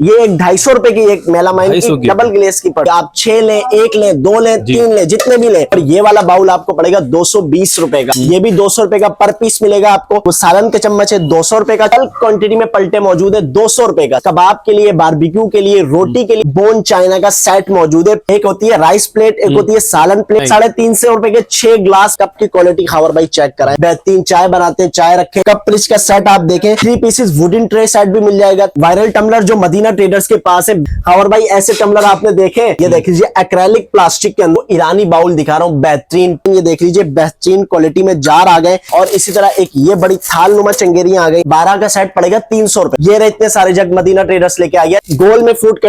ये एक 250 रुपए की एक मेलामाइन की डबल ग्लेस की पड़ेगी। आप 6 लें, 1 लें, 2 लें, 3 लें, जितने भी लें। और ये वाला बाउल आपको पड़ेगा 220 रुपए का। ये भी 200 रुपए का पर पीस मिलेगा आपको। वो सालन के चम्मच है 200 रुपए का। बल्क क्वांटिटी में पलटे मौजूद है 200 रुपए का। कबाब के लिए, बारबेक्यू के लिए, रोटी के लिए बोन चाइना का सेट मौजूद है। एक होती है राइस प्लेट, एक होती है सालन प्लेट। 350 रुपए के 6 ग्लास। कप की क्वालिटी खावर भाई चेक कराएं, बेहतरीन चाय बनाते हैं, चाय रखे। कप प्रिच का सेट आप देखें, 3 पीसेस वुडन ट्रे सेट भी मिल जाएगा। वायरल टम्बलर जो मदीना ट्रेडर्स के पास है। खावर भाई ऐसे टम्बलर आपने देखे? ये देख लीजिए एक्रेलिक प्लास्टिक के अंदर ईरानी बाउल दिखा रहा हूँ, बेहतरीन। ये देख लीजिए बेहतरीन क्वालिटी में जार आ गए। और इसी तरह एक ये बड़ी थाल नुमा चंगेरियां आ गई। 12 का सेट पड़ेगा 300 रुपए। ये रहे इतने सारे जग मदीना ट्रेडर्स लेके आ गया। गोल में फूड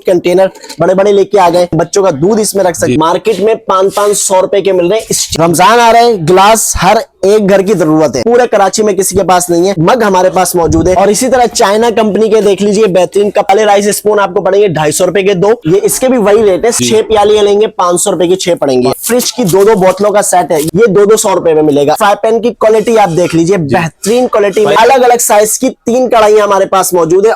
कंटेनर बड़े बड़े लेके आ गए। बच्चों का दूध इसमें रख सकते। मार्केट में 500 रुपए के मिल रहे हैं। रमजान आ रहे हैं, गिलास हर एक घर की जरूरत है। पूरे कराची में किसी के पास नहीं है। मग हमारे पास मौजूद है। और इसी तरह चाइना कंपनी के देख लीजिए बेहतरीन कपाले राइस स्पून आपको पड़ेंगे 250 रुपए के 2। ये इसके भी वही रेट है। 6 प्यालियां लेंगे 500 रुपए की 6 पड़ेंगे। फ्रिज की 2 बोतलों का सेट है, ये 200 रुपए में मिलेगा। फ्राई पैन की क्वालिटी आप देख लीजिए बेहतरीन क्वालिटी में। अलग अलग साइज की 3 कढ़ाइयां हमारे पास मौजूद है।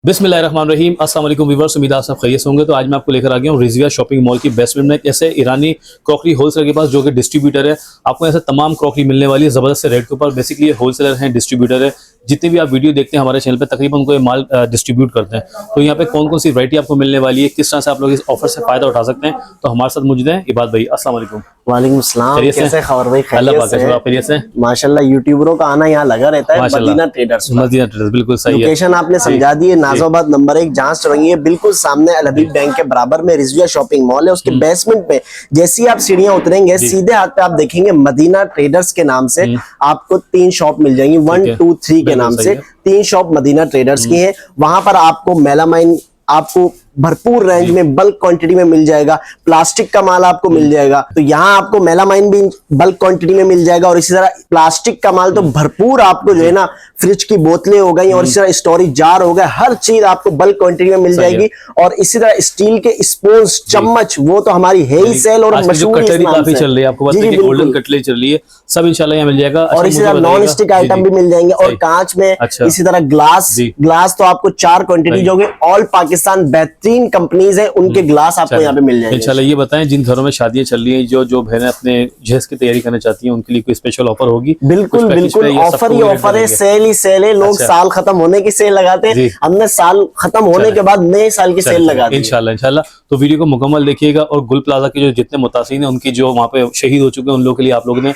बिस्मिल्लाहिर्रहमानिर्रहीम, अस्सलाम वालेकुम व्यूअर्स, उम्मीद है आप सब खैरियत से होंगे। तो आज मैं आपको लेकर आ गया हूँ रिजविया शॉपिंग मॉल की बेसमेंट में ऐसे ईरानी क्रॉकरी होलसेलर के पास, जो कि डिस्ट्रीब्यूटर है। आपको ऐसे तमाम क्रॉकरी मिलने वाली है जबरदस्त से रेट के ऊपर। बेसिकली ये होलसेलर हैं, डिस्ट्रीब्यूटर है। जितने भी आप वीडियो देखते हैं हमारे चैनल पे तकरीबन उनको ये माल डिस्ट्रीब्यूट करते हैं। तो यहाँ पे कौन कौन सी वैरायटी आपको मिलने वाली है, किस तरह से आप लोग इस ऑफर से फायदा उठा सकते हैं, तो हमारे साथ मौजूद है इबाद भाई। अस्सलाम वालेकुम। वालेकुम सलाम। कैसे खबर भाई? खैरियत से? माशाल्लाह यूट्यूबरों का आना यहाँ लगा रहता है। मदीना ट्रेडर्स बिल्कुल सही है। लोकेशन आपने समझा दी है, नाजोबाद नंबर 1 जहाँ चढ़ेंगे है बिल्कुल सामने अल हबीब बैंक के बराबर में रिजविया शॉपिंग मॉल है। उसके बेसमेंट पे जैसे ही आप सीढ़ियां उतरेंगे सीधे हाथ पे आप देखेंगे मदीना ट्रेडर्स के नाम से आपको 3 शॉप मिल जाएंगी। 1 2 3 के नाम से 3 शॉप मदीना ट्रेडर्स की है। वहां पर आपको मेलामाइन आपको भरपूर रेंज में बल्क क्वांटिटी में मिल जाएगा। प्लास्टिक का माल आपको मिल जाएगा। तो यहाँ आपको मेलामाइन भी बल्क क्वांटिटी में मिल जाएगा। और इसी तरह प्लास्टिक का माल तो भरपूर आपको जो है ना, फ्रिज की बोतलें हो गई और इसी तरह स्टोरेज जार हो गए, हर चीज आपको बल्क क्वांटिटी में मिल जाएगी। और इसी तरह स्टील के स्पून, चम्मच, वो तो हमारी है ही सेल और मशहूर काफी चल रही है। आपको पता है कि गोल्डन कटलेरी चल रही है, सब इंशाल्लाह यहाँ मिल जाएगा। और इसी तरह नॉन स्टिक आइटम भी मिल जाएंगे। और कांच में इसी तरह ग्लास तो आपको 4 क्वांटिटी जो ऑल पाकिस्तान बेहतरीन कंपनीज है, उनके ग्लास आपको यहाँ पे मिल जाएंगे। इंशाल्लाह। ये बताएं जिन घरों में शादियां चल रही हैं, जो बहनें अपने जहेज की तैयारी करना चाहती हैं, उनके लिए कोई स्पेशल ऑफर होगी? बिल्कुल ऑफर ही ऑफर है, सेल ही सेल है। लोग साल खत्म होने की सेल लगाते हैं, हमने साल खत्म होने के बाद नए साल की सेल लगा दी। इंशाल्लाह। तो वीडियो को मुकम्मल देखिएगा। और गुल प्लाजा के जो जितने मुतासिन हैं, उनकी जो वहाँ पे शहीद हो चुके हैं, उन लोगों के लिए आप लोगों ने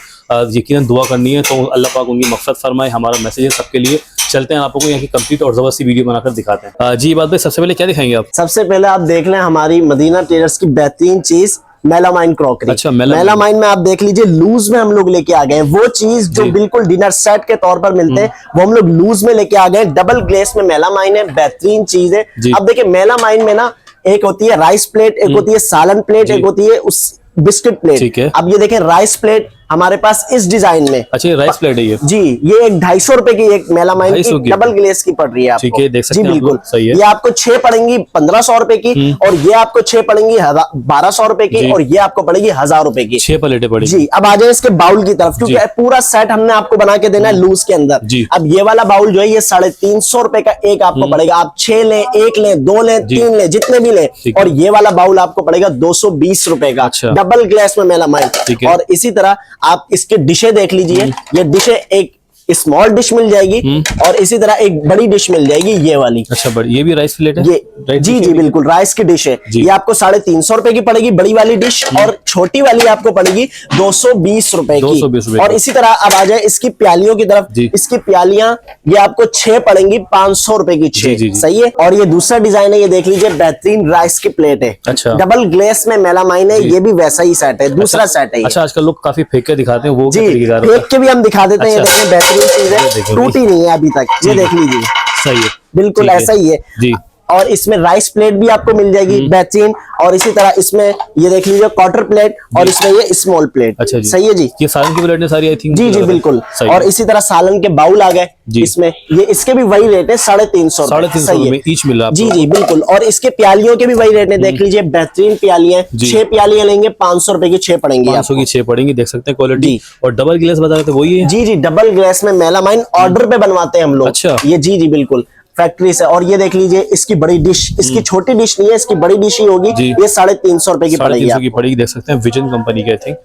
यकीनन दुआ करनी है। तो अल्लाह पाक उनकी मकसद फरमाए। हमारा मैसेज है सबके लिए। चलते हैं आपको यहाँ की कंप्लीट और जबरदस्ती वीडियो बनाकर दिखाते हैं। जी बात भाई, सबसे पहले क्या दिखाएंगे आप? सबसे पहले आप देख लें हमारी मदीना ट्रेडर्स की बेहतरीन चीज मेलामाइन क्रॉकरी। अच्छा, मेलामाइन में आप देख लीजिए लूज में हम लोग लेके आ गए। वो चीज जो बिल्कुल डिनर सेट के तौर पर मिलते हैं वो हम लोग लूज में लेके आ गए। डबल ग्लेस में मेलामाइन है, बेहतरीन चीज है। अब देखिए मेलामाइन में ना एक होती है राइस प्लेट, एक होती है सालन प्लेट, एक होती है उस बिस्किट प्लेट। अब ये देखें राइस प्लेट हमारे पास इस डिजाइन में। अच्छा, राइस प्लेट है ये? जी, ये एक 250 रुपए की एक मेलामाइन की डबल ग्लेस की पड़ रही है आपको। ठीक है, देख सकते हैं। बिल्कुल सही है। ये आपको 6 पड़ेंगी 1500 रुपए की, और ये आपको 6 पड़ेंगी 1200 रुपए की, और ये आपको पड़ेगी 1000 रुपए की। 6 प्लेटें पड़ेगी। जी, अब आ जाए इसके बाउल की तरफ, क्योंकि पूरा सेट हमने आपको बना के देना है लूज के अंदर। अब ये वाला बाउल जो है ये 350 रुपए का एक आपको पड़ेगा। आप 6 लें, 1 लें, 2 लें, 3 लें, जितने भी लें। और ये वाला बाउल आपको पड़ेगा 220 रुपए का, डबल ग्लास में मेलामाइन। और इसी तरह आप इसके डिशें देख लीजिए। ये डिशें एक स्मॉल डिश मिल जाएगी और इसी तरह एक बड़ी डिश मिल जाएगी, ये वाली। अच्छा, बड़ी ये भी राइस प्लेट है? ये जी बिल्कुल राइस की डिश है। ये आपको 350 रुपए की पड़ेगी बड़ी वाली डिश, और छोटी वाली आपको पड़ेगी 220 रुपए की। और इसी तरह अब आ जाए इसकी प्यालियों की तरफ। इसकी प्यालियां ये आपको 6 पड़ेंगी 500 रुपए की 6। सही है। और ये दूसरा डिजाइन है, ये देख लीजिए बेहतरीन राइस की प्लेट है। अच्छा, डबल ग्लेस में मेलामाइन है। ये भी वैसा ही सेट है, दूसरा सेट है। अच्छा, आजकल लोग काफी फेंक के दिखाते हैं, वो जी फेंक के भी हम दिखा देते हैं। ये देखिए बेहतरीन चीज है, टूटी नहीं है अभी तक। ये देख लीजिए, सही है, बिल्कुल ऐसा ही है जी। और इसमें राइस प्लेट भी आपको मिल जाएगी बेहतरीन। और इसी तरह इसमें ये देख लीजिए क्वार्टर प्लेट, और इसमें ये स्मॉल प्लेट। अच्छा, सही है जी। ये सालन की प्लेट है सारी, आई थिंक। जी जी बिल्कुल। और इसी तरह सालन के बाउल आ गए इसमें। ये इसके भी वही रेट है 350 रुपए ईच मिल रहा है। जी जी बिल्कुल। और इसके प्यालियों के भी वही रेट है, देख लीजिए बेहतरीन प्यालियां। 6 प्यालियां लेंगे 500 रुपए की 6 पड़ेंगी। 500 की 6 पड़ेंगी, देख सकते हैं क्वालिटी। और डबल ग्लास बता रहे थे वही है? जी जी, डबल ग्लास में मेलामाइन ऑर्डर पे बनवाते हैं हम लोग। अच्छा, ये जी जी बिल्कुल फैक्ट्री से। और ये देख लीजिए इसकी बड़ी डिश, इसकी छोटी डिश नहीं है, इसकी बड़ी डिश ही होगी। जी। ये 350 रुपए की पड़ेगी 350 की पड़ेगी, देख सकते हैं विजन कंपनी के आई थिंक।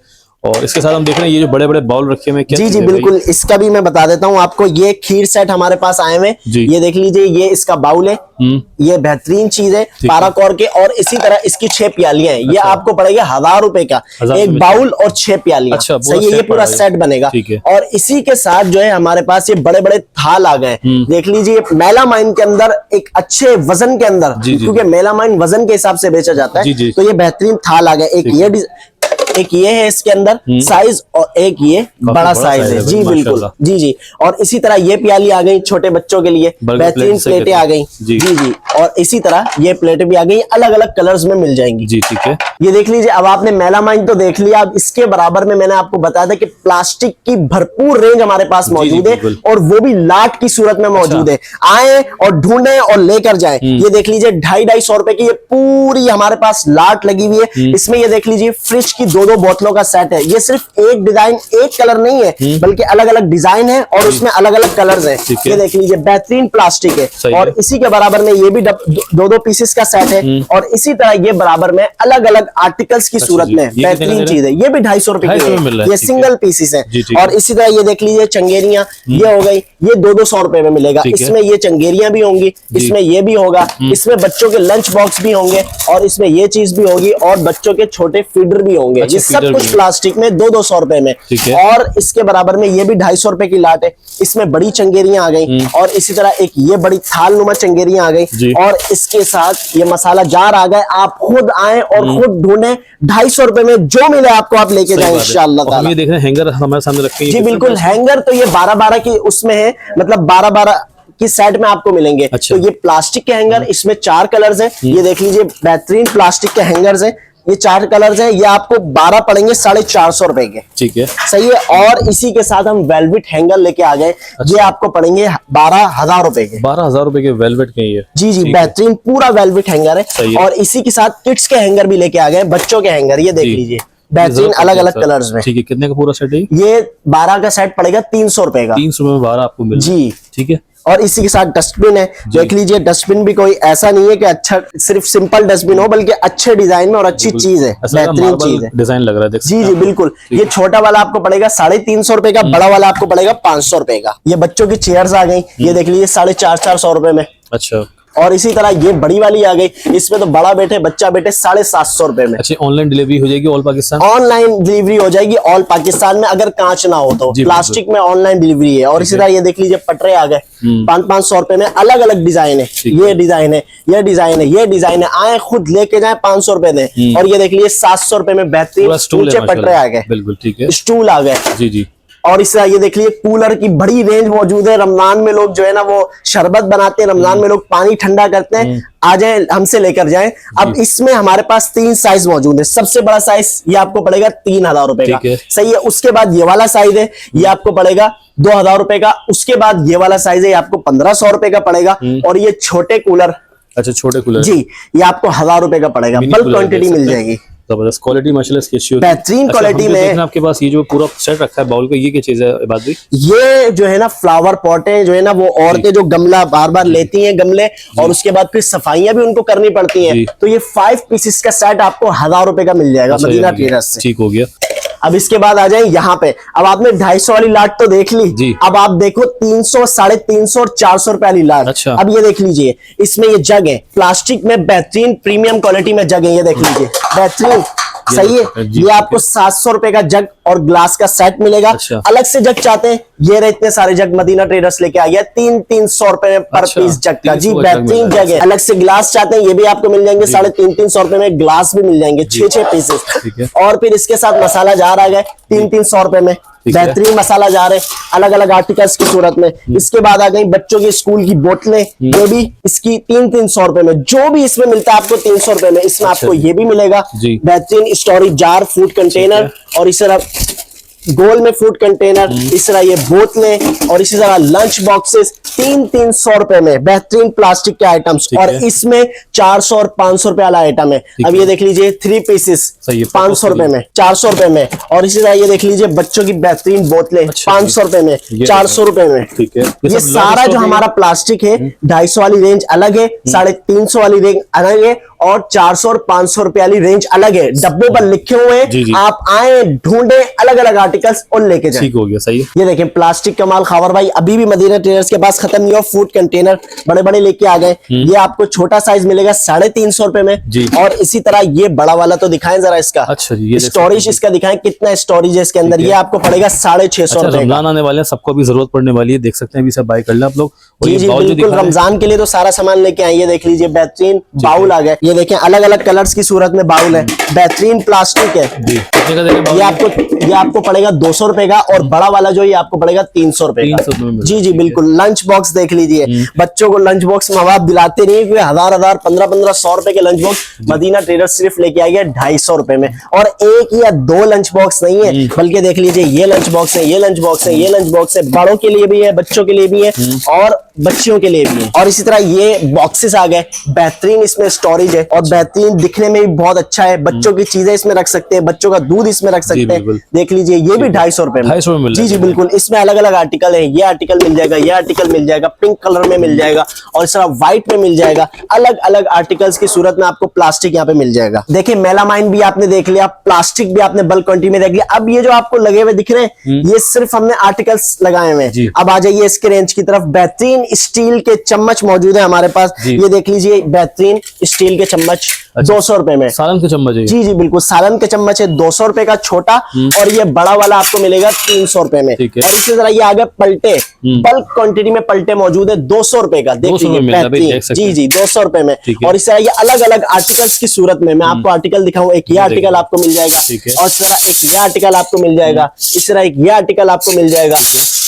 और इसके साथ हम देख रहे हैं ये जो बड़े बड़े बाउल रखे हुए हैं, क्या जी चीज़ जी है भाई? बिल्कुल, इसका भी मैं बता देता हूँ आपको। ये खीर सेट हमारे पास आए हुए हैं। जी। ये देख लीजिए, ये इसका बाउल है, ये बेहतरीन चीज है पाराकॉर के। और इसी तरह इसकी 6 प्यालियां हैं। ये अच्छा। आपको पड़ेगा 1000 रुपए का, 1000 एक रुपए बाउल और 6 प्यालियां। अच्छा, पूरा सही है, ये सेट पूरा पड़ेगा। सेट बनेगा। ठीक है। और इसी के साथ जो है हमारे पास ये बड़े बड़े थाल आ गए। देख लीजिए मेलामाइन के अंदर एक अच्छे वजन के अंदर, जी, जी, क्योंकि मेलामाइन वजन के हिसाब से बेचा जाता जी, है। जी। तो ये बेहतरीन थाल आ गए। एक ये है इसके अंदर साइज, और एक ये बड़ा बड़ा साइज साइज है। है जी भाई, बिल्कुल, माशाल्लाह। जी जी। और इसी तरह ये प्याली आ गई छोटे बच्चों के लिए, बर्गर बेहतरीन प्लेट से प्लेटें कहते आ हैं। गई। जी। जी जी। और इसी तरह ये प्लेटें भी आ गई, अलग अलग कलर्स में मिल जाएंगी। जी ठीक है। ये देख लीजिए, अब आपने मेलामाइन तो देख लिया, अब इसके बराबर में मैंने आपको बताया था कि प्लास्टिक की भरपूर रेंज हमारे पास मौजूद है, बिल्कुल। और वो भी लाट की सूरत में मौजूद है। आए और ढूंढे और लेकर जाएं। ये देख लीजिए 250-250 रुपए की ये पूरी हमारे पास लाट लगी हुई है। इसमें ये देख लीजिए फ्रिज की 2-2 बोतलों का सेट है। ये सिर्फ एक डिजाइन, एक कलर नहीं है, बल्कि अलग अलग डिजाइन है और उसमें अलग अलग कलर्स हैं। ठीक है। ये देख लीजिए बेहतरीन प्लास्टिक सही है। और है। इसी के बराबर में ये भी 2-2 पीसेस का सेट है। और इसी तरह ये बराबर में अलग अलग आर्टिकल्स की सूरत जी। में ये कितने का दे बेहतरीन रहे चीज है। ये भी 250 रुपए 250 की में मिल रहा है। है, ये ठीक है। सिंगल पीसेस है। जी, ठीक और है। इसी तरह ये देख लीजिए चंगेरियां, ये हो गई, ये 200-200 रुपए में मिलेगा। ठीक है। इसमें ये चंगेरियां भी होंगी, इसमें ये भी होगा, इसमें बच्चों के लंच बॉक्स भी होंगे, और इसमें ये चीज भी होगी, और बच्चों के छोटे फीडर भी होंगे। अच्छा, ये सब फीडर कुछ भी। प्लास्टिक में 200-200 रुपए में। ठीक है। और इसके बराबर में ये भी 250 रुपए की लाट है। इसमें बड़ी चंगेरियां आ गई, और इसी तरह एक ये बड़ी थाल नुमा चंगेरियां आ जी। गई, और इसके साथ ये मसाला जार आ गए। आप खुद आए और खुद ढूंढे, 250 रुपए में जो मिले आपको आप लेके सही जाए बात है। इंशाअल्लाह और हम ताला। ये देख रहे हैं हैंगर हमारे सामने रखे हैं, जी ये बिल्कुल, different हैंगर तो ये 12-12 की उसमें है, मतलब 12-12 की सेट में आपको मिलेंगे। अच्छा। तो ये प्लास्टिक के हैंगर, इसमें 4 कलर्स हैं। ये देख लीजिए बेहतरीन प्लास्टिक के हैंगर्स हैं। ये 4 कलर्स हैं। ये आपको 12 पड़ेंगे 450 रुपए के। ठीक है। सही है। और इसी के साथ हम वेलवेट हैंगर लेके आ गए। ये आपको पड़ेंगे 12,000 रुपए के। 12,000 रुपए के वेलवेट के ये। जी जी, ठीक है। बेहतरीन पूरा वेलवेट हैंगर सही है। है। और इसी के साथ किड्स के हैंगर भी लेके आ गए, बच्चों के हैंगर। ये देख जी। लीजिए बेहतरीन अलग अलग कलर्स में। ठीक है, कितने का पूरा सेट है? ये 12 का सेट पड़ेगा 300 रुपए का। 300 में 12 आपको मिल जी। ठीक है। और इसी के साथ डस्टबिन है। देख लीजिए, डस्टबिन भी कोई ऐसा नहीं है कि अच्छा सिर्फ सिंपल डस्टबिन हो, बल्कि अच्छे डिजाइन में और अच्छी चीज है, बेहतरीन चीज है। डिजाइन लग रहा है, देख जी सकते जी हैं। बिल्कुल। ये छोटा वाला आपको पड़ेगा 350 रुपए का, बड़ा वाला आपको पड़ेगा 500 रुपए का। ये बच्चों की चेयर्स आ गई, ये देख लीजिए 450-400 रुपए में। अच्छा और इसी तरह ये बड़ी वाली आ गई, इसमें तो बड़ा बैठे बच्चा बैठे 750 रुपए में। अच्छा, ऑनलाइन डिलीवरी हो जाएगी ऑल पाकिस्तान? ऑनलाइन डिलीवरी हो जाएगी ऑल पाकिस्तान में, अगर कांच ना हो तो। जी, प्लास्टिक में ऑनलाइन डिलीवरी है। और इसी तरह ये देख लीजिए पटरे आ गए 500-500 रुपए में, अलग अलग डिजाइन है। ये डिजाइन है, ये डिजाइन है, ये डिजाइन है। आए खुद लेके जाए, 500 रुपए दें। और ये देख लीजिए 700 रुपए में बेहतरीन पूरा स्टूल ऊंचे है पटरे माशाल्लाह। आ गए, बिल्कुल ठीक है। स्टूल आ गए। जी जी। और इस तरह ये देख लीजिए कूलर की बड़ी रेंज मौजूद है। रमजान में लोग जो है ना वो शरबत बनाते हैं, रमजान में लोग पानी ठंडा करते हैं। आ जाए, हमसे लेकर जाएं। अब इसमें हमारे पास 3 साइज मौजूद है। सबसे बड़ा साइज ये आपको पड़ेगा 3,000 रुपए का। ठीक है। सही है। उसके बाद ये वाला साइज है, ये आपको पड़ेगा 2,000 रुपए का। उसके बाद ये वाला साइज है, ये आपको 1,500 रुपए का पड़ेगा। और ये छोटे कूलर, अच्छा छोटे कूलर जी, ये आपको 1,000 रुपए का पड़ेगा। मिनी बल्क कूलर क्वांटिटी देख मिल सकते हैं। जाएगी। जबरदस्त क्वालिटी माशाल्लाह इसकी अच्छी होती है। बेहतरीन अच्छा, क्वालिटी हम जो में। देख रहे हैं आपके पास ये जो पूरा सेट रखा है बाउल का, ये क्या चीज है इबाद भाई? ये जो है ना फ्लावर पॉट है, जो है ना वो औरतें जो गमला बार बार लेती हैं गमले, और उसके बाद फिर सफाइयां भी उनको करनी पड़ती जी। हैं। तो ये 5 पीसेस का सेट आपको 1,000 रुपए का मिल जाएगा अच्छा, मदीना ये ट्रेडर्स से। ठीक हो गया। अब इसके बाद आ जाए यहाँ पे। अब आपने 250 वाली लाट तो देख ली, जी। अब आप देखो 300, 350 और 400 रुपए वाली लाट। अच्छा। अब ये देख लीजिए, इसमें ये जग है प्लास्टिक में, बेहतरीन प्रीमियम क्वालिटी में जग है। ये देख लीजिए बेहतरीन। सही है। जी, ये आपको 700 रुपए का जग और ग्लास का सेट मिलेगा। अच्छा। अलग से जग चाहते हैं, ये रहे इतने सारे जग मदीना ट्रेडर्स लेके आ गया 300-300 रुपए में पर अच्छा, पीस जग का। जी 300 का जग बेहतरीन मिल रहा है। जग है। अलग से ग्लास चाहते हैं, ये भी आपको मिल जाएंगे 350-300 रुपए में। ग्लास भी मिल जाएंगे 6-6 पीसेस। ठीक है। और फिर इसके साथ मसाला जार आ गए 300-300 रुपए में। ठीक है। बेहतरीन मसाला जार है अलग अलग आर्टिकल्स की सूरत में। इसके बाद आ गई बच्चों की स्कूल की बोतलें, ये भी इसकी 300-300 रुपए में। जो भी इसमें मिलता है आपको 300 रुपए में, इसमें आपको ये भी मिलेगा। जी। बेहतरीन स्टोरेज जार, फूड कंटेनर, और इस तरह गोल में फूड कंटेनर, इस तरह ये बोतलें और इसी तरह लंच बॉक्सेस 300-300 रुपए में बेहतरीन प्लास्टिक के आइटम्स। और इसमें 400 और 500 रुपए वाला आइटम है। अब ये देख लीजिए 3 पीसेस 500 रुपए में, 400 रुपए में। और इसी तरह ये देख लीजिए बच्चों की बेहतरीन बोतलें 500 रुपए में, 400 रुपए में। ठीक है, ये सारा जो हमारा प्लास्टिक है 250 वाली रेंज अलग है, 350 वाली रेंज अलग है और 400 और 500 रुपए वाली रेंज अलग है। डब्बे पर लिखे हुए हैं, आप आए ढूंढे अलग अलग आर्टिकल्स और लेके जाएं। ठीक हो गया, सही है। ये देखें प्लास्टिक का माल खावर भाई अभी भी मदीना ट्रेडर्स के पास खत्म नहीं हुआ। फूड कंटेनर बड़े बड़े लेके आ गए। ये आपको छोटा साइज मिलेगा 350 रुपए में और इसी तरह ये बड़ा वाला तो दिखाएं जरा इसका। अच्छा जी, ये स्टोरेज इसका दिखाएं कितना स्टोरेज है इसके अंदर। ये आपको पड़ेगा 650 रुपए। रमजान आने वाले हैं, सबको भी जरूरत पड़ने वाली है, देख सकते हैं, अभी सब बाय कर लें आप लोग। जी जी बिल्कुल, रमजान के लिए तो सारा सामान लेके आए। ये देख लीजिए बेहतरीन बाउल आ गए। ये देखें अलग अलग कलर्स की सूरत में बाउल है, बेहतरीन प्लास्टिक है। ये आपको पड़ेगा 200 रुपए का और बड़ा वाला जो ये आपको पड़ेगा 300 रुपए का। जी जी बिल्कुल। लंच बॉक्स देख लीजिए, बच्चों को लंच बॉक्स में आप दिलाते नहीं, 1000 1500 रुपए के लंच बॉक्स मदीना ट्रेडर्स सिर्फ लेके आई है 250 रुपए में। और एक या दो लंच बॉक्स नहीं है, बल्कि देख लीजिए ये लंच बॉक्स है, ये लंच बॉक्स है, ये लंच बॉक्स है, बड़ों के लिए भी है, बच्चों के लिए भी है और बच्चियों के लिए भी है। और इसी तरह ये बॉक्सेस आ गए, बेहतरीन इसमें स्टोरेज है और बेहतरीन दिखने में भी बहुत अच्छा है। बच्चों की चीजें इसमें रख सकते हैं, बच्चों का दूध इसमें रख सकते हैं। देख लीजिए ये भी 250 रुपए में। जी जी बिल्कुल। इसमें अलग अलग आर्टिकल है, ये आर्टिकल मिल जाएगा, ये आर्टिकल मिल जाएगा, पिंक कलर में मिल जाएगा और इस तरह व्हाइट में मिल जाएगा। अलग अलग आर्टिकल्स की सूरत में आपको प्लास्टिक यहाँ पे मिल जाएगा। देखिए मेलामाइन भी आपने देख लिया, प्लास्टिक भी आपने बल्क क्वांटिटी में देख लिया। अब ये जो आपको लगे हुए दिख रहे हैं ये सिर्फ हमने आर्टिकल्स लगाए हुए हैं। अब आ जाइए इसके रेंज की तरफ। बेहतरीन स्टील के चम्मच मौजूद है हमारे पास। ये देख लीजिए बेहतरीन स्टील के चम्मच 200 रुपए में। सालन के चम्मच है। जी जी बिल्कुल, सालन के चम्मच है 200 रुपए का छोटा और ये बड़ा वाला आपको मिलेगा 300 रुपए में। और इसी तरह ये आ गया पलटे, बल्क क्वांटिटी में पलटे मौजूद है 200 रुपए का। देखिए बेहतरीन। जी जी 200 रुपए में। और इस तरह ये अलग अलग आर्टिकल्स की सूरत में मैं आपको आर्टिकल दिखाऊं। एक ये आर्टिकल आपको मिल जाएगा और इस तरह एक ये आर्टिकल आपको मिल जाएगा, इस तरह एक ये आर्टिकल आपको मिल जाएगा,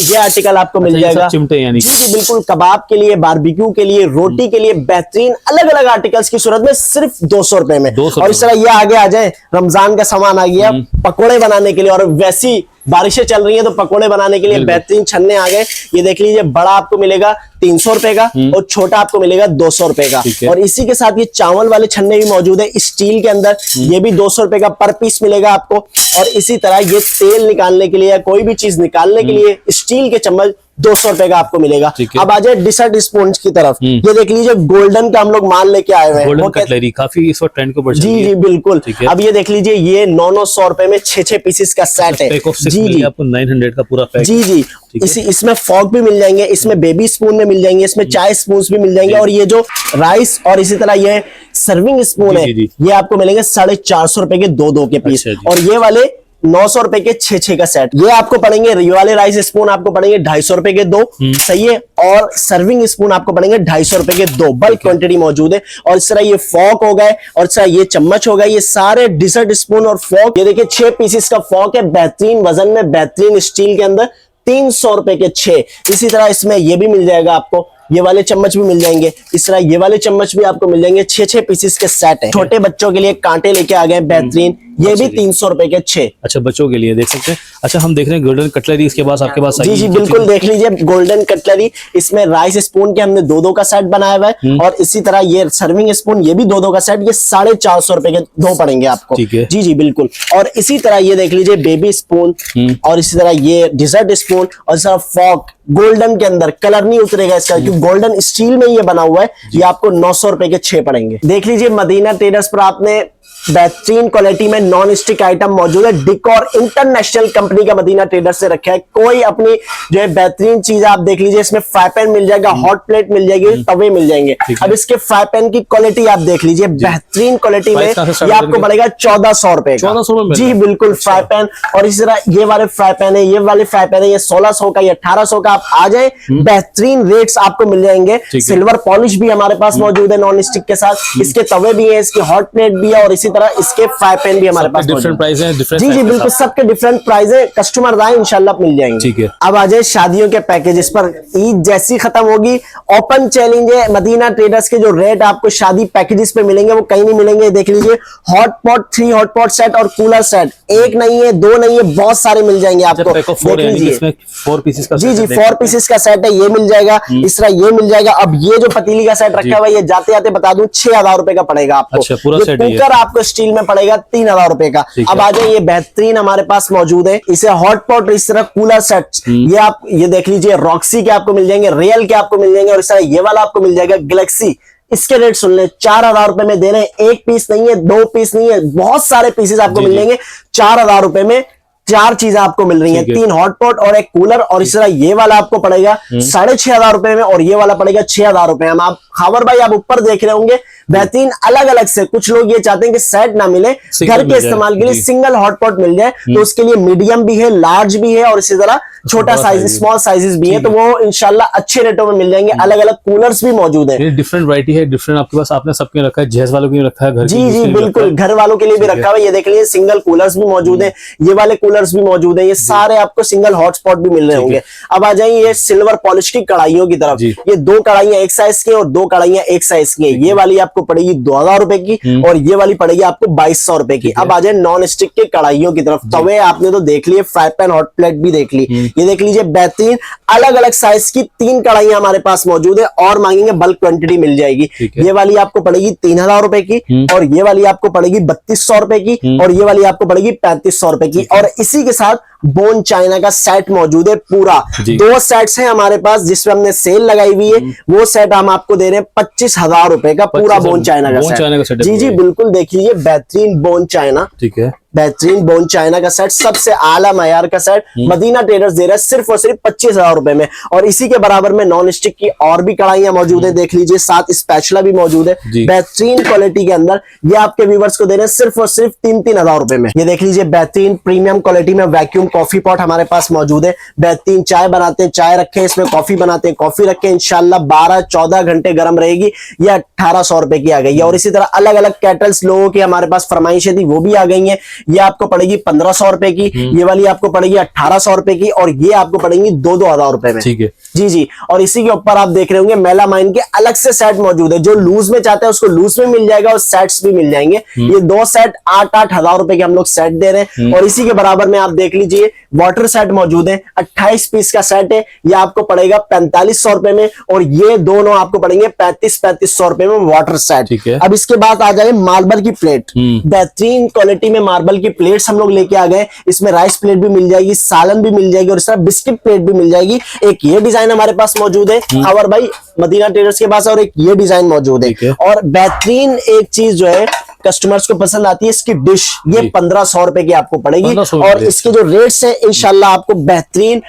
ये आर्टिकल आपको मिल जाएगा। चिमटे यानी जी जी बिल्कुल, कबाब के लिए, बारबेक्यू के लिए, रोटी के लिए बेहतरीन अलग अलग आर्टिकल्स की सूरत में सिर्फ 200 रुपए में। और इस तरह ये आगे आ जाए, रमजान का सामान आ गया पकोड़े बनाने के लिए। और वैसी बारिशें चल रही हैं तो पकोड़े बनाने के लिए बेहतरीन छन्ने आ गए। ये देख लीजिए बड़ा आपको मिलेगा 300 रुपए का और छोटा आपको मिलेगा 200 रुपए का। और इसी के साथ ये चावल वाले छन्ने भी मौजूद है स्टील के अंदर। ये भी 200 रुपए का पर पीस मिलेगा आपको। और इसी तरह ये तेल निकालने के लिए या कोई भी चीज निकालने के लिए स्टील के चम्मच 200 रुपए का आपको मिलेगा। अब आ जाए डिसर्ट स्पूंज की तरफ। ये देख लीजिए गोल्डन का हम लोग माल लेके आए हुए हैं। गोल्डन कटलरी काफी इस वक्त ट्रेंड को बढ़ जी जी बिल्कुल। अब ये देख लीजिए ये 900 रुपए में 6 पीसेस का सेट है। जी जी आपको 900 का पूरा पैक। जी जी। इसमें फॉर्क भी मिल जाएंगे, इसमें बेबी स्पून में मिल जाएंगे, इसमें चाय स्पून भी मिल जाएंगे। और ये जो राइस और इसी तरह ये सर्विंग स्पून है ये आपको मिलेंगे 450 रुपए के 2 के पीस। और ये वाले 900 रुपए के 6 का सेट। ये आपको पड़ेंगे, ये वाले राइस स्पून आपको पड़ेंगे 250 रुपए के 2, सही है। और सर्विंग स्पून आपको पड़ेंगे 250 रुपए के 2। बल्क क्वांटिटी मौजूद है। और इस तरह ये फॉक हो गए और इस तरह ये चम्मच हो गए। ये सारे डिसर्ट स्पून और फॉक, ये देखिए 6 पीसेस का फॉक है बेहतरीन वजन में, बेहतरीन स्टील के अंदर, 300 रुपए के 6। इसी तरह इसमें ये भी मिल जाएगा आपको, ये वाले चम्मच भी मिल जाएंगे। इस तरह ये वाले चम्मच भी आपको मिल जाएंगे। 6 पीसेस के सेट है। छोटे बच्चों के लिए कांटे लेके आ गए बेहतरीन, ये भी 300 रुपए के 6। अच्छा बच्चों के लिए देख सकते हैं। अच्छा हम देख रहे हैं गोल्डन कटलरी इसके पास आपके पास। जी जी बिल्कुल, देख लीजिए गोल्डन कटलरी। इसमें राइस स्पून के हमने 2 का सेट बनाया हुआ है। और इसी तरह ये सर्विंग स्पून, ये भी 2 का सेट, ये 450 रुपए के 2 पड़ेंगे आपको। जी जी बिल्कुल। और इसी तरह ये देख लीजिए बेबी स्पून और इसी तरह ये डिजर्ट स्पून और इस तरह फॉक गोल्डन के अंदर, कलर नहीं उतरेगा इसका क्योंकि गोल्डन स्टील में ये बना हुआ है। ये आपको 900 रुपए के 6 पड़ेंगे। देख लीजिए मदीना ट्रेडर्स पर आपने बेहतरीन क्वालिटी में नॉन स्टिक आइटम मौजूद है। डिकोर इंटरनेशनल कंपनी का मदीना ट्रेडर्स से रखा है। कोई अपनी जो है बेहतरीन चीज आप देख लीजिए, इसमें फ्राई पैन मिल जाएगा, हॉट प्लेट मिल जाएगी, तवे मिल जाएंगे। अब इसके फ्राई पैन की क्वालिटी आप देख लीजिए, बेहतरीन क्वालिटी में ये आपको पड़ेगा 1400 रुपए का। जी बिल्कुल फ्राई पैन। और इसी तरह ये वाले फ्राई पैन है, ये वाले फ्राई पैन है, ये 1600 का, ये 1800 का। आप आ जाए, बेहतरीन रेट्स आपको मिल जाएंगे। सिल्वर पॉलिश भी हमारे पास मौजूद है नॉन स्टिक के साथ। इसके तवे भी है, इसके हॉट प्लेट भी है और इसी तरह इसके फ्राई पैन भी हमारे हमारे पास डिफरेंट प्राइस है, डिफरेंट जी जी बिल्कुल, सबके डिफरेंट प्राइस है, कस्टमर आए इंशाल्लाह मिल जाएंगे। ठीक है। अब आ जाए शादियों के पैकेजेस पर। ईद जैसी खत्म होगी, ओपन चैलेंज है, मदीना ट्रेडर्स के जो रेट आपको शादी पैकेजेस पे मिलेंगे वो कहीं नहीं मिलेंगे। देख लीजिए, हॉटपॉट 3 हॉटपॉट सेट और कूलर सेट, एक नहीं है, दो नहीं है, बहुत सारे मिल जाएंगे आपको। देख लीजिए 4 पीसेस का जी जी 4 पीसेस का सेट है, ये मिल जाएगा, इस तरह ये मिल जाएगा। अब ये जो पतीली का सेट रखा हुआ है, ये जाते जाते बता दूं 6000 रुपए का पड़ेगा आपको। अच्छा, पूरा सेट है ये। कुकर आपको स्टील में पड़ेगा 3000 रुपए का। अब आ जाए, ये बेहतरीन हमारे पास मौजूद है, इसे हॉटपॉट, इस तरह कूलर सेट, ये आप ये देख लीजिए, रॉक्सी के आपको मिल जाएंगे, रियल के आपको मिल जाएंगे, और इस तरह ये वाला आपको मिल जाएगा गैलेक्सी। इसके रेट सुन ले, 4000 रुपए में दे रहे हैं। एक पीस नहीं है, 2 पीस नहीं है, बहुत सारे पीसेस आपको मिल जाएंगे 4000 रुपए में। 4 चीजें आपको मिल रही हैं, 3 हॉटपॉट और एक कूलर, और इस तरह ये वाला आपको पड़ेगा 6500 रुपए में, और ये वाला पड़ेगा 6000 रुपए में। आप खावर भाई आप ऊपर देख रहे होंगे, बेहतरीन अलग अलग से। कुछ लोग ये चाहते हैं कि सेट ना मिले, घर के इस्तेमाल के लिए सिंगल हॉटपॉट मिल जाए, तो उसके लिए मीडियम भी है, लार्ज भी है, और इसी तरह छोटा साइज, स्मॉल साइजेस भी है, तो वो इंशाल्लाह अच्छे रेटों में मिल जाएंगे। अलग अलग कूलर्स भी मौजूद है, डिफरेंट वैरायटी है, डिफरेंट आपके पास। आपने सबके रखा है, जैस वालों के लिए रखा है, घर जी जी बिल्कुल, घर वालों के लिए भी रखा हुआ है। ये देख लीजिए, सिंगल कूलर्स भी मौजूद है, ये वाले कूलर्स भी मौजूद है, ये सारे आपको सिंगल हॉटस्पॉट भी मिल रहे होंगे। अब आ जाएंगे ये सिल्वर पॉलिश की कढ़ाइयों की तरफ। ये 2 कढ़ाइयां एक साइज की और 2 कढ़ाइयां एक साइज की है। ये वाली आपको पड़ेगी 2000 रुपए की, और ये वाली पड़ेगी आपको 2200 रुपए की। अब आ जाए नॉन स्टिक के कढ़ाइयों की तरफ। तवे आपने तो देख लिए, फ्राई पैन, हॉट प्लेट भी देख ली। ये देख लीजिए, बेहतरीन अलग अलग साइज की 3 कढ़ाइयां हमारे पास मौजूद है, और मांगेंगे बल्क क्वांटिटी मिल जाएगी। ये वाली आपको पड़ेगी 3000 रुपए की, और ये वाली आपको पड़ेगी 3200 रुपए की, और ये वाली आपको पड़ेगी 3500 रुपए की। और इसी के साथ बोन चाइना का सेट मौजूद है पूरा। 2 सेट्स हैं हमारे पास जिसमें हमने सेल लगाई हुई है, वो सेट हम आपको दे रहे हैं 25000 रुपए का, पूरा बोन चाइना का सेट। जी जी बिल्कुल, देख लीजिए, बेहतरीन बोन चाइना, ठीक है, बेहतरीन बोन चाइना का सेट, सबसे आला मयार का सेट मदीना ट्रेडर्स दे रहा है सिर्फ और सिर्फ 25000 रुपए में। और इसी के बराबर में नॉन स्टिक की और भी कढ़ाइयां मौजूद है, देख लीजिए, साथ स्पैचुला भी मौजूद है बेहतरीन क्वालिटी के अंदर। ये आपके व्यूवर्स को दे रहे हैं सिर्फ और सिर्फ 3-3000 रुपए में। ये देख लीजिए, बेहतरीन प्रीमियम क्वालिटी में वैक्यूम कॉफी पॉट हमारे पास मौजूद है। बेहतरीन चाय बनाते हैं, चाय रखे, इसमें कॉफी बनाते हैं, कॉफी रखे, इंशाल्लाह 12-14 घंटे गर्म रहेगी। ये 1800 रुपए की आ गई है। और इसी तरह अलग अलग कैटल्स लोगों की हमारे पास फरमाइशें थी, वो भी आ गई है। ये आपको पड़ेगी 1500 रुपए की, ये वाली आपको पड़ेगी 1800 रुपए की, और ये आपको पड़ेगी 2-2000 रुपए में। ठीक है जी जी। और इसी के ऊपर आप देख रहे होंगे मेलामाइन के अलग से सेट मौजूद है। जो लूज में चाहते हैं उसको लूज में मिल जाएगा, और सेट्स भी मिल जाएंगे। ये 2 सेट 8-8 हजार रुपए के हम लोग सेट दे रहे हैं। और इसी के बराबर में आप देख लीजिए, वाटर सेट मौजूद है, 28 पीस का सेट है। ये आपको पड़ेगा 4500 रुपए में, और ये दोनों आपको पड़ेंगे 3500 रुपए में वाटर सेट। अब इसके बाद आ जाए मार्बल की प्लेट, बेहतरीन क्वालिटी में मार्बल की प्लेट्स हम लोग लेके आ गए। इसमें राइस प्लेट भी मिल जाएगी, सालन भी मिल जाएगी, और इस तरह बिस्किट प्लेट भी मिल जाएगी। एक ये डिजाइन हमारे पास मौजूद है खबर भाई मदीना ट्रेडर्स के पास, और एक ये डिजाइन मौजूद है। और बेहतरीन एक चीज जो है कस्टमर्स को पसंद आती है, इसकी डिश, ये 1500 रुपए की आपको पड़ेगी। और इसके जो रेट्स है इंशाल्लाह आपको बेहतरीन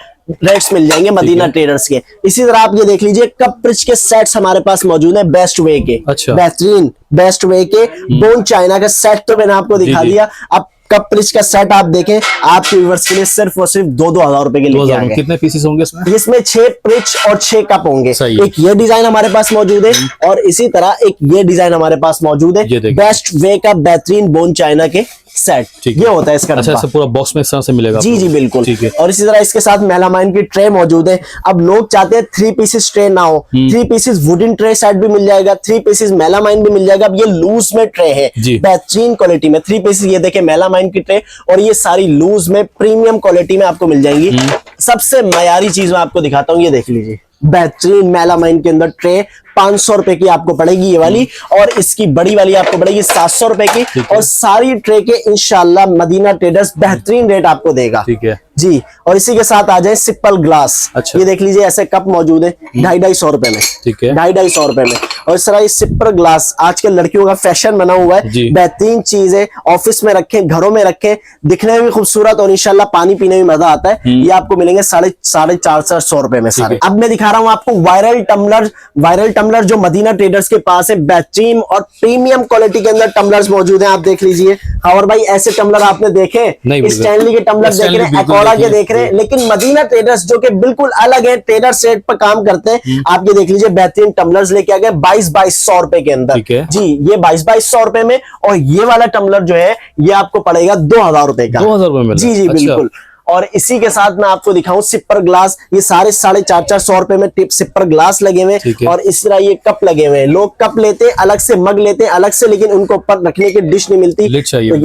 रेट्स मिल जाएंगे मदीना ट्रेडर्स के। इसी तरह आप ये देख लीजिए, कप फ्रिज के सेट्स हमारे पास मौजूद है बेस्ट वे के। अच्छा। बेहतरीन बेस्ट वे के बोन चाइना का सेट तो मैंने आपको दिखा दिया। अब कप फ्रिज का सेट आप देखें, आपके व्यूअर्स के लिए सिर्फ और सिर्फ 2-2000 रुपए के लिए। कितने पीसेस होंगे इसमें? इसमें 6 फ्रिज और 6 कप होंगे। एक ये डिजाइन हमारे पास मौजूद है, और इसी तरह एक ये डिजाइन हमारे पास मौजूद है, बेस्ट वे का बेहतरीन बोन चाइना के सेट। ये होता है इसका। अच्छा, पूरा बॉक्स में इस तरह से मिलेगा? जी जी बिल्कुल। और इसी तरह इसके साथ मेलामाइन की ट्रे मौजूद है। अब लोग चाहते हैं 3 पीसेस ट्रे ना हो, 3 पीसेस वुडन ट्रे सेट भी मिल जाएगा, 3 पीसेस मेलामाइन भी मिल जाएगा। अब ये लूज में ट्रे है, बेहतरीन क्वालिटी में 3 पीसेस। ये देखे मेलामाइन की ट्रे, और ये सारी लूज में प्रीमियम क्वालिटी में आपको मिल जाएंगी। सबसे मयारी चीज मैं आपको दिखाता हूँ, ये देख लीजिए, बेहतरीन मेलामाइन के अंदर ट्रे 500 रुपए की आपको पड़ेगी ये वाली, और इसकी बड़ी वाली आपको पड़ेगी 700 रुपए की। और सारी ट्रे के इंशाल्लाह मदीना ट्रेडर्स बेहतरीन रेट आपको देगा। ठीक है जी। और इसी के साथ आ जाए सिप्पल ग्लास। अच्छा। ये देख लीजिए, ऐसे कप मौजूद है 250-250 रुपए में। ठीक है, 250-250 रुपए में। और इस तरह ये सिप्पर ग्लास आजकल लड़कियों का फैशन बना हुआ है, बेहतरीन चीज है। ऑफिस में रखें, घरों में रखें, दिखने में भी खूबसूरत, और इंशाल्लाह पानी पीने में मजा आता है। ये आपको मिलेंगे 450 रुपए में सारे। अब मैं दिखा रहा हूँ आपको वायरल टम्बलर जो मदीना ट्रेडर्स के पास है। बेहतरीन और प्रीमियम क्वालिटी के अंदर टम्बलर्स मौजूद हैं। आप देख लीजिए खबर भाई, ऐसे टम्बलर आपने देखे? स्टैनली के टम्बलर देख रहे हैं, एक्वाडा के देख रहे हैं, लेकिन मदीना ट्रेडर्स जो कि बिल्कुल अलग है, ट्रेडर सेट पर काम करते हैं। आप ये देख लीजिए, बेहतरीन टम्बलर्स लेके आ गए 2200 रुपए के अंदर। ठीक है जी, ये 2200 रुपए में। और ये वाला टम्बलर जो है ये आपको पड़ेगा 2000 रुपए का। 2000 रुपए में? जी जी बिल्कुल। और इसी के साथ मैं आपको दिखाऊं सिपर ग्लास, ये सारे 450 रुपए में टिप सिपर ग्लास लगे हुए हैं। और इस तरह ये कप लगे हुए हैं। लोग कप लेते हैं अलग से, मग लेते हैं अलग से, लेकिन उनको ऊपर रखने की डिश नहीं मिलती, तो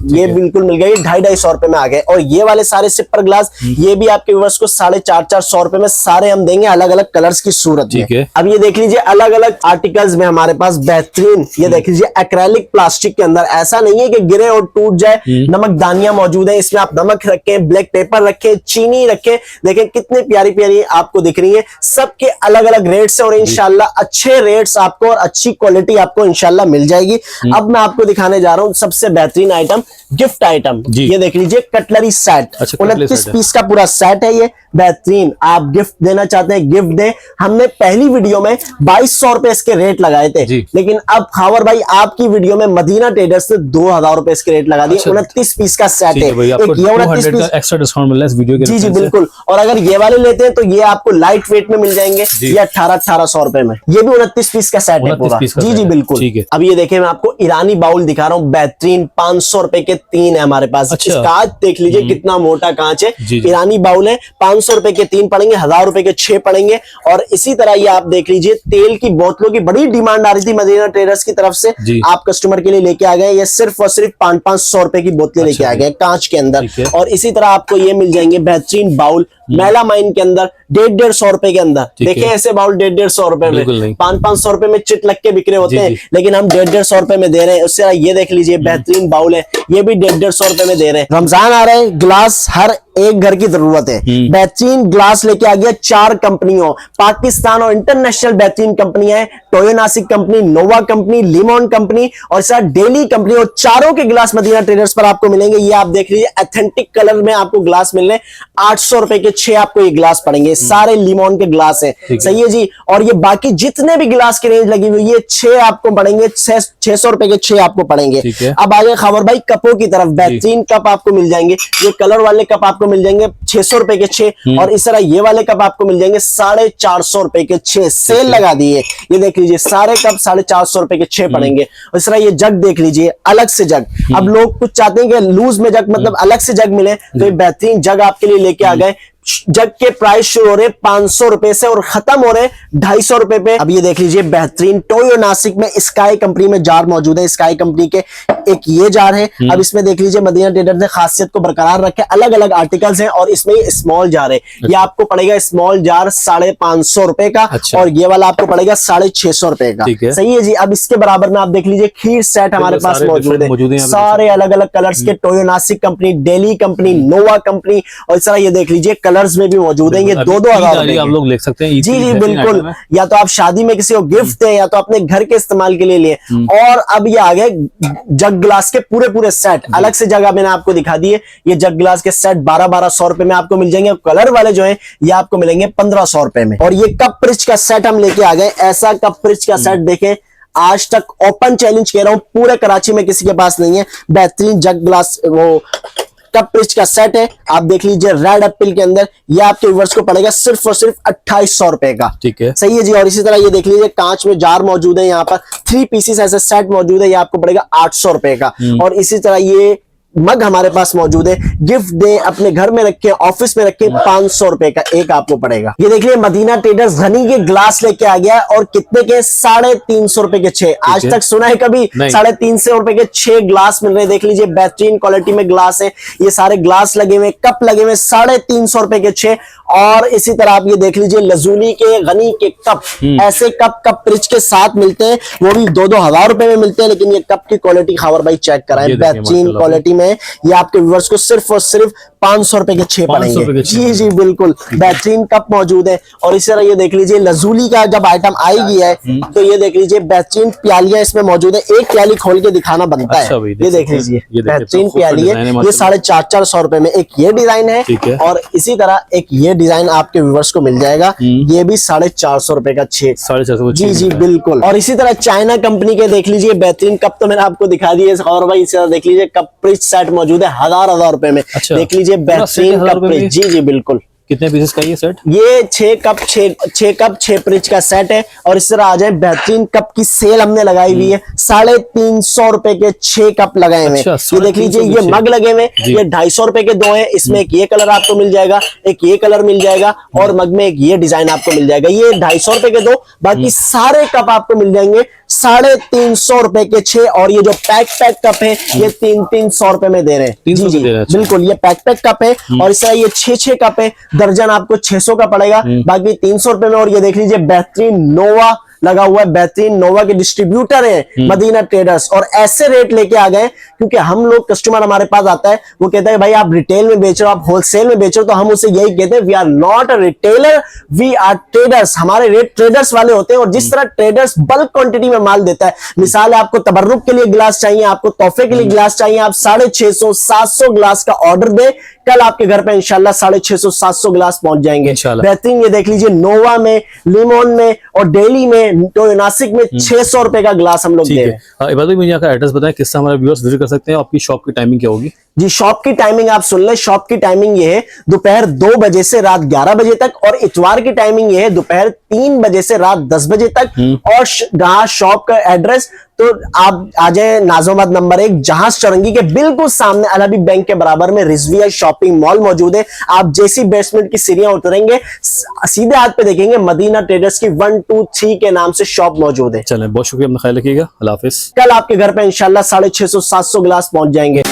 ये बिल्कुल मिल गई। 250-250 रुपए में आ गए। और ये वाले सारे सिपर ग्लास ये भी आपके व्यूअर्स को 450-400 रुपए में सारे हम देंगे, अलग अलग कलर्स की सूरत में। अब ये देख लीजिए अलग अलग आर्टिकल्स में हमारे पास बेहतरीन, ये देख लीजिए एक्रेलिक प्लास्टिक के अंदर। ऐसा नहीं है कि गिरे और टूट जाए। नमक दानियां मौजूद है इसमें, आप नमक रखें, ब्लैक पेपर रखें, चीनी रखें। देखें कितनी प्यारी प्यारी आपको दिख रही है। सबके अलग अलग रेट्स है और इंशाल्लाह अच्छे रेट्स आपको और अच्छी क्वालिटी आपको इंशाल्लाह मिल जाएगी। अब मैं आपको दिखाने जा रहा हूं सबसे बेहतरीन आइटम, गिफ्ट आइटम। ये देख लीजिए कटलरी सेट, 29 पीस का पूरा सेट है ये। बेहतरीन, आप गिफ्ट देना चाहते हैं गिफ्ट दें। हमने पहली वीडियो में 2200 रुपए इसके रेट लगाए थे, लेकिन अब खावर भाई आपकी वीडियो में मदीना ट्रेडर्स ने 2000 रुपए इसके रेट लगा दिए। 29 पीस का सेट है, 29 पीस एक्स्ट्रा डिस्काउंट मिल रहा है इस वीडियो के। जी जी बिल्कुल। और अगर ये वाले लेते हैं तो ये आपको लाइट वेट में मिल जाएंगे, ये 1800 रुपए में। ये भी 29 पीस का सेट है पूरा। जी जी बिल्कुल। अब ये देखें मैं आपको ईरानी बाउल दिखा रहा हूँ, बेहतरीन 500 रुपए के 3 है हमारे पास। कांच देख लीजिए कितना मोटा कांच है। ईरानी बाउल है, 500 रुपए के 3 पड़ेंगे, 1000 रुपए के 6 पड़ेंगे। और इसी तरह ये आप देख लीजिए तेल की बोतलों की बड़ी डिमांड आ रही थी मदीना ट्रेडर्स की तरफ से, आप कस्टमर के लिए लेके आ गए। ये सिर्फ और सिर्फ 500 रुपए की बोतलें लेके आ गए कांच के अंदर। और इसी तरह आपको ये मिल जाएंगे बेहतरीन बाउल मेला माइन के अंदर 150-150 रुपए के अंदर। देखें ऐसे बाउल 150-150 रुपए में, 500-500 रुपए में चिट लग के बिक्रे होते हैं, लेकिन हम 150-150 रुपए में दे रहे हैं। उससे ये देख लीजिए बेहतरीन बाउल है, ये भी 150-150 रुपए में दे रहे हैं। रमजान आ रहे हैं, ग्लास हर एक घर की जरूरत है। बेहतरीन ग्लास लेके आ गया 4 कंपनियों, पाकिस्तान और इंटरनेशनल बेहतरीन कंपनियां हैं। Toyo Nashik company, Nova company, लिमोन company और सर डेली कंपनी। और चारों के ग्लास मदीना ट्रेडर्स पर आपको मिलेंगे। ये आप देख लीजिए ऑथेंटिक कलर में आपको ग्लास मिल रहे हैं। 800 रुपए के 6 आपको ये ग्लास पड़ेंगे। सारे लिमोन के ग्लास है, सही है जी। और ये बाकी जितने भी ग्लास की रेंज लगी हुई है 6 आपको पड़ेंगे, 600 रुपए के 6 आपको पड़ेंगे। अब आगे खबर भाई कपों की तरफ, बेहतरीन कप आपको मिल जाएंगे। ये कलर वाले कप आपको मिल जाएंगे 600 रुपए के 6। और इस तरह ये वाले कप आपको मिल जाएंगे 450 रुपए के 6। सेल लगा दी है, ये देख लीजिए सारे कप 450 रुपए के 6 पड़ेंगे। और इस तरह ये जग देख लीजिए, अलग से जग। अब लोग कुछ चाहते हैं कि लूज में जग मतलब अलग से जग मिले, तो ये बेहतरीन जग आपके लिए लेके आ गए। जग के प्राइस शुरू हो रहे 500 रुपए से और खत्म हो रहे 250 रुपए पे। अब ये देख लीजिए बेहतरीन टोयो नासिक में स्काई कंपनी में जार मौजूद है। स्काई कंपनी के एक ये जार है। अब इसमें देख लीजिए मदीना ट्रेडर्स ने खासियत को बरकरार रखे, अलग अलग आर्टिकल्स हैं। और इसमें ये स्मॉल जार है, ये आपको पड़ेगा स्मॉल जार 550 रुपए का। और ये वाला आपको पड़ेगा 650 रुपए का, सही है जी। अब इसके बराबर में आप देख लीजिए खीर सेट हमारे पास मौजूद है, सारे अलग अलग कलर्स के। Toyo Nashik company, Daily company, Nova company. और इस तरह ये देख लीजिए कलर्स में भी मौजूद है। ये 2-2 आप लोग ले सकते हैं। जी जी बिल्कुल, या तो आप शादी में किसी को गिफ्ट दें या तो अपने घर के इस्तेमाल के लिए लिए। और अब ये आ गए जग ग्लास के पूरे सेट, अलग से जगह मैंने आपको दिखा दिए। ये जग ग्लास के सेट 1200 रुपए में आपको मिल जाएंगे। कलर वाले जो है ये आपको मिलेंगे 1500 रुपए में। और ये कप फ्रिज का सेट हम लेके आ गए। ऐसा कप फ्रिज का सेट देखें, आज तक ओपन चैलेंज कह रहा हूं, पूरे कराची में किसी के पास नहीं है। बेहतरीन जग ग्लास वो कप फ्रिज का सेट है, आप देख लीजिए रेड एप्पल के अंदर। ये आपके व्यूअर्स को पड़ेगा सिर्फ और सिर्फ 2800 रुपए का, ठीक है, सही है जी। और इसी तरह ये देख लीजिए कांच में जार मौजूद है, यहाँ पर 3 पीसेस ऐसे सेट मौजूद है, ये आपको पड़ेगा 800 रुपए का। और इसी तरह ये मग हमारे पास मौजूद है, गिफ्ट दे, अपने घर में रखे, ऑफिस में रखे, 500 रुपए का एक आपको पड़ेगा। ये देखिए मदीना ट्रेडर्स घनी के ग्लास लेके आ गया और कितने के 350 रुपए के 6। आज तक सुना है कभी 350 रुपए के 6 ग्लास मिल रहे हैं। देख लीजिए बेहतरीन क्वालिटी में ग्लास है, ये सारे ग्लास लगे हुए, कप लगे हुए, 350 रुपए के 6। और इसी तरह आप ये देख लीजिए लजूली के गनी के कप, ऐसे कप फ्रिज के साथ मिलते हैं, वो भी 2-2 हजार रुपए में मिलते हैं। लेकिन ये कप की क्वालिटी खावर भाई चेक कराएं, बेहतरीन क्वालिटी में। ये आपके व्यूअर्स को सिर्फ और सिर्फ 500 रुपए के 6 पड़ेंगे। जी जी बिल्कुल, बेहतरीन कप मौजूद है। और इसी तरह ये देख लीजिए लजूली का जब आइटम आएगी है तो ये देख लीजिए बेहतरीन प्यालियां इसमें मौजूद है। एक प्याली खोल के दिखाना बनता है, ये देख लीजिए बेहतरीन प्याली है। ये 450 रुपए में एक ये डिजाइन है और इसी तरह एक ये डिजाइन आपके व्यूअर्स को मिल जाएगा। ये भी 450 रुपए का 6, 450। जी जी बिल्कुल। और इसी तरह चाइना कंपनी के देख लीजिए बेहतरीन कप, तो मैंने आपको दिखा दिए। और भाई इसी तरह देख लीजिए कप फ्रिज सेट मौजूद है 1000 रुपए में। देख लीजिए बेहतरीन कप फ्रिज। जी जी बिल्कुल, कितने पीसेस का ये सेट? ये 6 पिंच का सेट है। और इस तरह आ जाए, बेहतरीन कप की सेल हमने लगाई हुई है। 350 रुपए के 6 कप लगाए हुए। अच्छा, ये देख लीजिए, ये मग लगे हुए, ये 250 रुपए के 2 हैं। इसमें एक ये कलर आपको मिल जाएगा, एक ये कलर मिल जाएगा, और मग में एक ये डिजाइन आपको मिल जाएगा। ये 250 रुपए के 2, बाकी सारे कप आपको मिल जाएंगे 350 रुपए के 6। और ये जो पैक कप है, ये 300 रुपए में दे रहे हैं। 300 जी दे रहे हैं, अच्छा। बिल्कुल, ये पैक कप है। और इस तरह ये 6 कप है, दर्जन आपको 600 का पड़ेगा, बाकी 300 रुपए में। और ये देख लीजिए, बेहतरीन नोवा लगा हुआ है, बेहतरीन नोवा के डिस्ट्रीब्यूटर हैं मदीना ट्रेडर्स। और ऐसे रेट लेके आ गए, क्योंकि हम लोग, कस्टमर हमारे पास आता है, वो कहता है भाई आप रिटेल में बेच रहे हो, आप होलसेल में बेच रहे हो। तो हम उसे यही कहते हैं, we are not a retailer, we are traders. हमारे रेट ट्रेडर्स वाले होते हैं। और जिस तरह ट्रेडर्स बल्क क्वांटिटी में माल देता है, मिसाल है आपको तबर्रुक के लिए गिलास चाहिए, आपको तोहफे के लिए गिलास चाहिए, आप 650-700 गिलास का ऑर्डर दे, कल आपके घर पे इंशाल्लाह 650-700 गिलास पहुंच जाएंगे इंशाल्लाह। बेहतरीन। ये देख लीजिए, नोवा में, लिमोन में और डेली में, तो नासिक में 600 रुपए का गिलास हम लोग दे रहे हैं। इबादत भाई, मुझे यहाँ का एड्रेस बताएं, किससे हमारे व्यूअर्स विजिट कर सकते हैं? आपकी शॉप की टाइमिंग क्या होगी? जी, शॉप की टाइमिंग आप सुन ले। शॉप की टाइमिंग ये है दोपहर 2 बजे से रात 11 बजे तक। और इतवार की टाइमिंग ये है दोपहर 3 बजे से रात 10 बजे तक। और जहां शॉप का एड्रेस, तो आप आ जाए नाजोबाद नंबर 1, जहाज चौरंगी के बिल्कुल सामने अलाबी बैंक के बराबर में रिजविया शॉपिंग मॉल मौजूद है। आप जैसी बेसमेंट की सीढ़ियां उतरेंगे, सीधे हाथ पे देखेंगे मदीना ट्रेडर्स की 1, 2, 3 के नाम से शॉप मौजूद है। चलें, बहुत शुक्रिया, अपना ख्याल रखिएगा, अल्लाह हाफिज। कल आपके घर पे इंशाल्लाह 650-700 गिलास पहुंच जाएंगे।